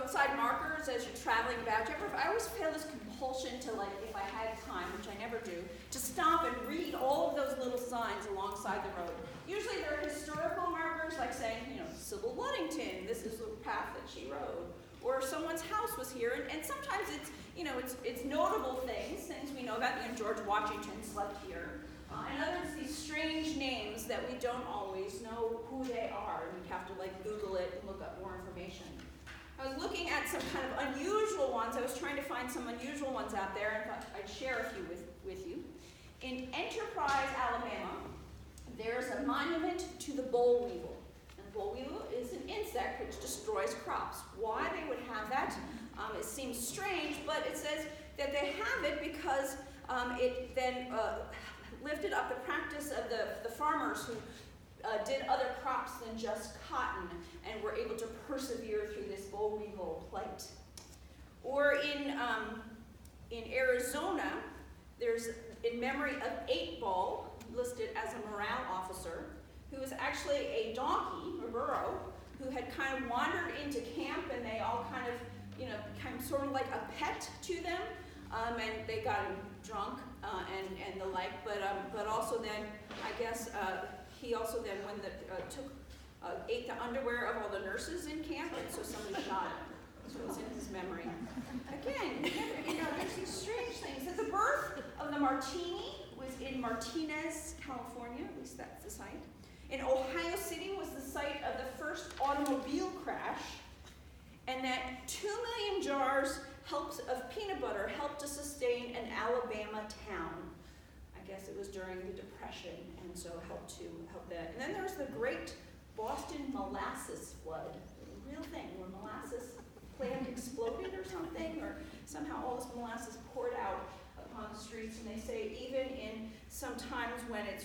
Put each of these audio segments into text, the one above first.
roadside markers as you're traveling about? I always feel this compulsion to, like, if I had time, which I never do, to stop and read all of those little signs alongside the road. Usually they're historical markers, like saying, Sybil Luddington, this is the path that she rode. Or someone's house was here, and sometimes it's notable things we know about. George Washington slept here. And others, these strange names that we don't always know who they are, and we have to Google it and look up more information. I was looking at some kind of unusual ones. I was trying to find some unusual ones out there, and thought I'd share a few with you. In Enterprise, Alabama, there's a monument to the boll weevil. And the boll weevil is an insect which destroys crops. Why they would have that, it seems strange, but it says that they have it because it then lifted up the practice of the farmers who did other crops than just cotton and were able to persevere through this boll weevil plight. Or in Arizona, there's in memory of 8-Ball, listed as a morale officer, who was actually a donkey, or burro, who had kind of wandered into camp, and they all kind of sort of like a pet to them, and they got him drunk and the like, but also then, I guess, he also then ate the underwear of all the nurses in camp, and so somebody shot him. So it's in his memory. Again, there's these strange things. The birth of the martini was in Martinez, California, at least that's the site. In Ohio City was the site of the first automobile crash, and that 2 million jars of peanut butter helped to sustain an Alabama town. I guess it was during the Depression, and so help that. And then there was the Great Boston Molasses Flood, a real thing, where molasses plant exploded or something, or somehow all this molasses poured out upon the streets. And they say even in some times when it's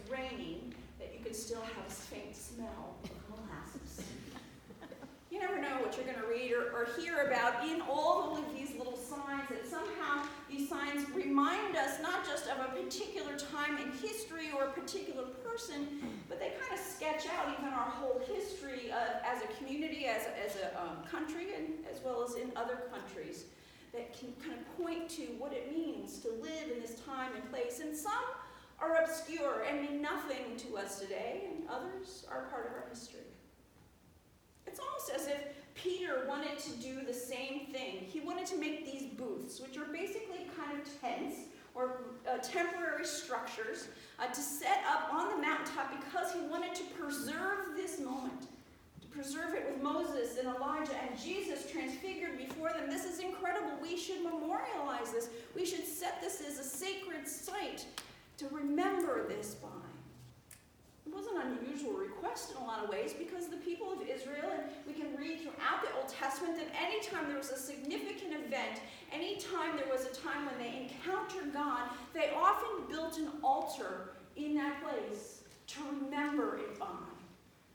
raining, that you can still have a faint smell of molasses. You never know what you're going to read or hear about in all of these little signs, that somehow these signs remind us not just of a particular time in history or a particular person, but they kind of sketch out even our whole history as a community, as a country, and as well as in other countries, that can kind of point to what it means to live in this time and place. And some are obscure and mean nothing to us today, and others are part of our history. It's almost as if Peter wanted to do the same thing. He wanted to make these booths, which are basically kind of tents or temporary structures to set up on the mountaintop, because he wanted to preserve this moment, to preserve it with Moses and Elijah and Jesus transfigured before them. This is incredible. We should memorialize this. We should set this as a sacred site to remember this by. It was an unusual request in a lot of ways, because the people of Israel, and we can read throughout the Old Testament, that anytime there was a significant event, anytime there was a time when they encountered God, they often built an altar in that place to remember it by.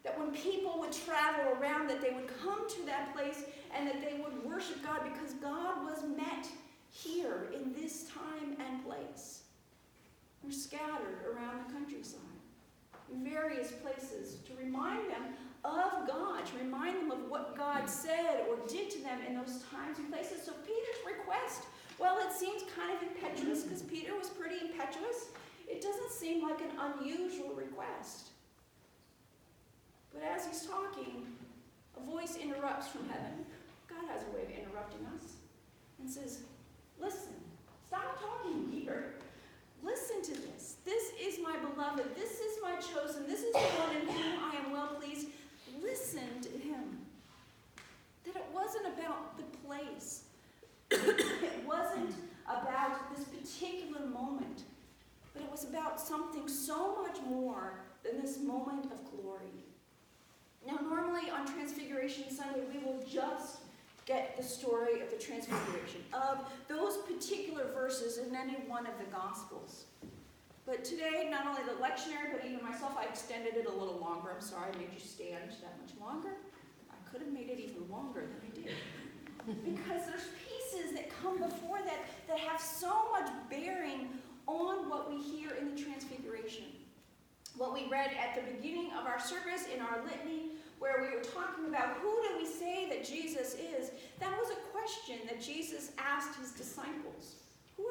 That when people would travel around, that they would come to that place and that they would worship God, because God was met here in this time and place. They're scattered around the countryside, in various places, to remind them of God, to remind them of what God said or did to them in those times and places. So Peter's request, well, it seems kind of impetuous, because Peter was pretty impetuous. It doesn't seem like an unusual request. But as he's talking, a voice interrupts from heaven. God has a way of interrupting us, and says, listen, stop talking, Peter. Listen to this. This is my beloved. This is my chosen. This is the one in whom I am well pleased. Listen to him. That it wasn't about the place. It wasn't about this particular moment. But it was about something so much more than this moment of glory. Now, normally on Transfiguration Sunday, we will just get the story of the Transfiguration, of those particular verses in any one of the Gospels. But today, not only the lectionary, but even myself, I extended it a little longer. I'm sorry I made you stand that much longer. I could have made it even longer than I did. Because there's pieces that come before that have so much bearing on what we hear in the Transfiguration. What we read at the beginning of our service in our litany, where where we were talking about who do we say that Jesus is, that was a question that Jesus asked his disciples. What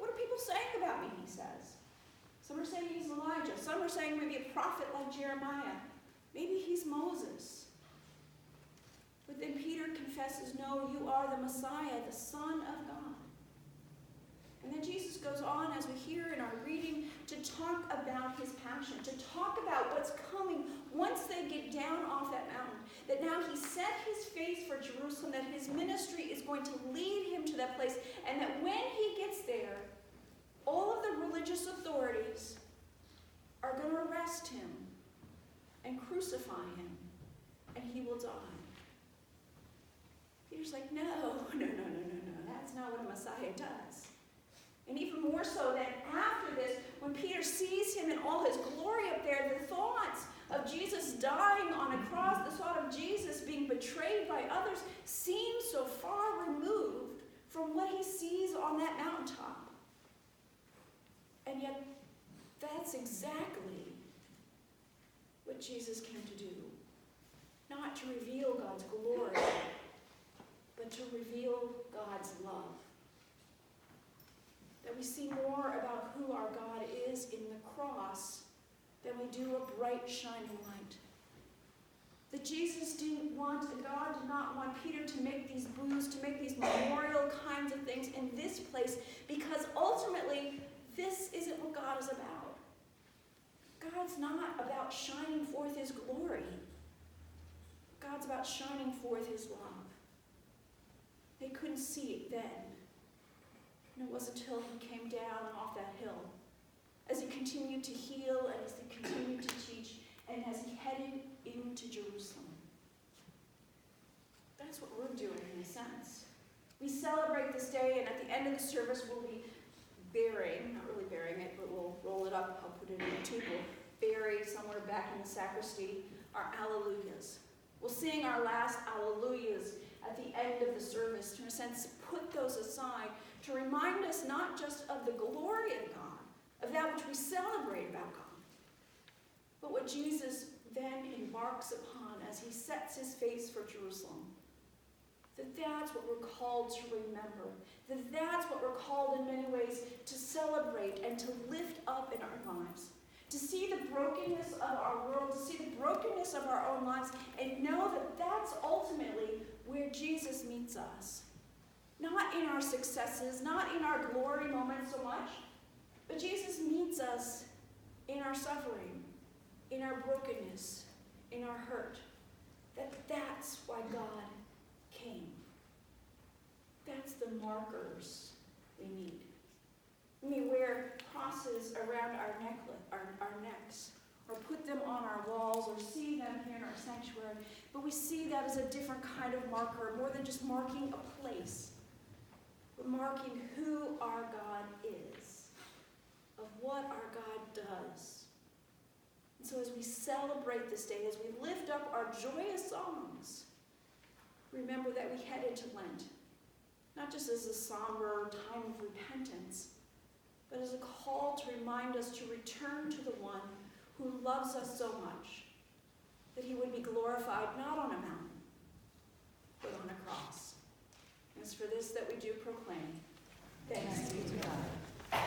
are people saying about me, he says. Some are saying he's Elijah. Some are saying maybe a prophet like Jeremiah. Maybe he's Moses. But then Peter confesses, no, you are the Messiah, the Son of God. And then Jesus goes on, as we hear in our reading, to talk about his passion, to talk about what's coming once they get down off that mountain. That now he set his face for Jerusalem, that his ministry is going to lead him to that place, and that when he gets there, all of the religious authorities are going to arrest him and crucify him, and he will die. Peter's like, no, that's not what a Messiah does. And even more so that after this, when Peter sees him in all his glory up there, the thoughts of Jesus dying on a cross, the thought of Jesus being betrayed by others, seem so far removed from what he sees on that mountaintop. And yet, that's exactly what Jesus came to do. Not to reveal God's glory, but to reveal God's love. That we see more about who our God is in the cross than we do a bright, shining light. That Jesus God did not want Peter to make these booths, to make these memorial kinds of things in this place, because ultimately, this isn't what God is about. God's not about shining forth his glory. God's about shining forth his love. They couldn't see it then. And it wasn't until he came down off that hill, as he continued to heal, and as he continued to teach, and as he headed into Jerusalem. That's what we're doing in a sense. We celebrate this day, and at the end of the service we'll be not really burying it, but we'll roll it up, I'll put it in a tube, we'll bury somewhere back in the sacristy our alleluias. We'll sing our last alleluias at the end of the service, to in a sense put those aside, to remind us not just of the glory of God, of that which we celebrate about God, but what Jesus then embarks upon as he sets his face for Jerusalem. That's what we're called to remember. That's what we're called in many ways to celebrate and to lift up in our lives. To see the brokenness of our world, to see the brokenness of our own lives, and know that that's ultimately where Jesus meets us. Not in our successes, not in our glory moments so much, but Jesus meets us in our suffering, in our brokenness, in our hurt. That's why God came. That's the markers we need. We may wear crosses around our necks, or put them on our walls, or see them here in our sanctuary, but we see that as a different kind of marker, more than just marking a place, but marking who our God is, of what our God does. And so as we celebrate this day, as we lift up our joyous songs, remember that we head into Lent, not just as a somber time of repentance, but as a call to remind us to return to the one who loves us so much, that he would be glorified not on a mountain, but on a cross. And it's for this that we do proclaim, thanks be to God.